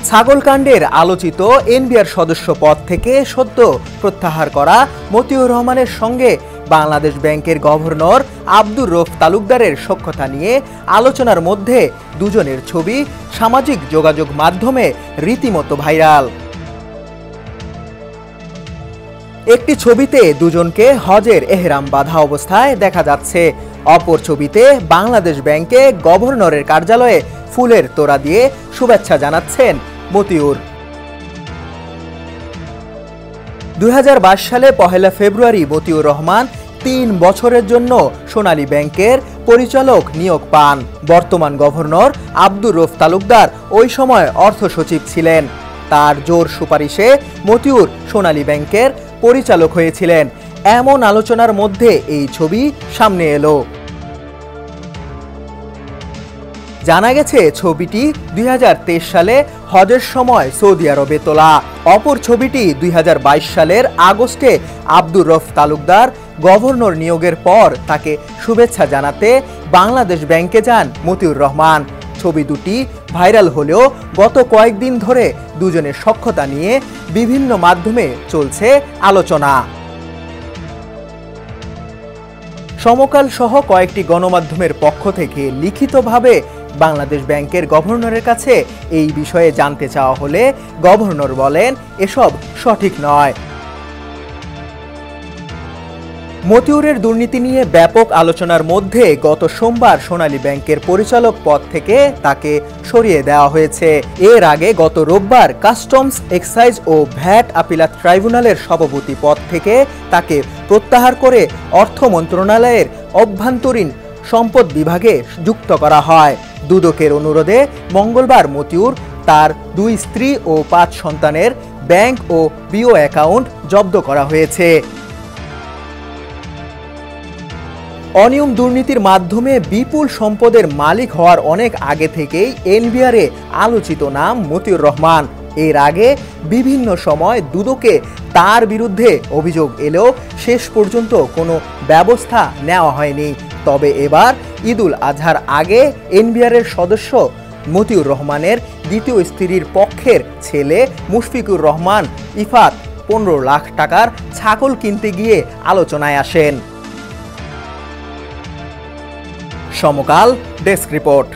ছাগলকাণ্ডের আলোচিত এনবিআর সদস্য পদ থেকে সদ্য প্রত্যাহার করা মতিউর রহমানের সঙ্গে বাংলাদেশ ব্যাংকের গভর্নর আব্দুর রউফ তালুকদারের সখ্যতা নিয়ে আলোচনার মধ্যে দুজনের ছবি সামাজিক যোগাযোগ মাধ্যমে রীতিমতো ভাইরাল। একটি ছবিতে দুজনকে হজের এহরাম বাঁধা অবস্থায় দেখা যাচ্ছে, অপর ছবিতে বাংলাদেশ ব্যাংকে গভর্নরের কার্যালয়ে ফুলের তোড়া দিয়ে শুভেচ্ছা জানাচ্ছেন মতিউর। 2022 সালে 1 ফেব্রুয়ারি মতিউর রহমান 3 বছরের জন্য সোনালী ব্যাংকের পরিচালক নিয়োগ পান। বর্তমান গভর্নর আব্দুর রউফ তালুকদার ওই সময় অর্থ সচিব ছিলেন। তার জোর সুপারিশে মতিউর সোনালী ব্যাংকের পরিচালক হয়েছিলেন। এমন আলোচনার মধ্যে এই ছবি সামনে এলো। জানা গেছে ছবিটি 2023 সালে হজের সময় সৌদি আরবে তোলা। অপর ছবিটি 2022 সালের আগস্টে আব্দুর রউফ তালুকদার গভর্নর নিয়োগের পর তাকে শুভেচ্ছা জানাতে বাংলাদেশ ব্যাংকে যান মতিউর রহমান। ছবি দুটি ভাইরাল হলেও গত কয়েকদিন ধরে দুজনের সখ্যতা নিয়ে বিভিন্ন মাধ্যমে চলছে আলোচনা। সমকাল সহ কয়েকটি গণমাধ্যমের পক্ষ থেকে লিখিতভাবে বাংলাদেশ ব্যাংকের গভর্নরের কাছে এই বিষয়ে জানতে চাওয়া হলে গভর্নর বলেন এসব সঠিক নয়। মতিউরের দুর্নীতি নিয়ে ব্যাপক আলোচনার মধ্যে গত সোমবার সোনালী ব্যাংকের পরিচালক পদ থেকে তাকে সরিয়ে দেওয়া হয়েছে। এর আগে গত রোববার কাস্টমস, এক্সাইজ ও ভ্যাট আপিলাত ট্রাইব্যুনালের সভাপতি পদ থেকে তাকে প্রত্যাহার করে অর্থ মন্ত্রণালয়ের অভ্যন্তরীণ সম্পদ বিভাগে যুক্ত করা হয়। দুদকের অনুরোধে মঙ্গলবার মতিউর, তার 2 স্ত্রী ও 5 সন্তানের ব্যাংক ও বিও অ্যাকাউন্ট জব্দ করা হয়েছে। অনিয়ম দুর্নীতির মাধ্যমে বিপুল সম্পদের মালিক হওয়ার অনেক আগে থেকেই এনবিআরে আলোচিত নাম মতিউর রহমান। এর আগে বিভিন্ন সময় দুদকে তার বিরুদ্ধে অভিযোগ এলেও শেষ পর্যন্ত কোনো ব্যবস্থা নেওয়া হয়নি। তবে এবার ঈদুল আজহার আগে এনবিআরের সদস্য মতিউর রহমানের দ্বিতীয় স্ত্রীর পক্ষের ছেলে মুশফিকুর রহমান ইফাত 15 লাখ টাকার ছাগল কিনতে গিয়ে আলোচনায় আসেন। সমকাল ডেস্ক রিপোর্ট।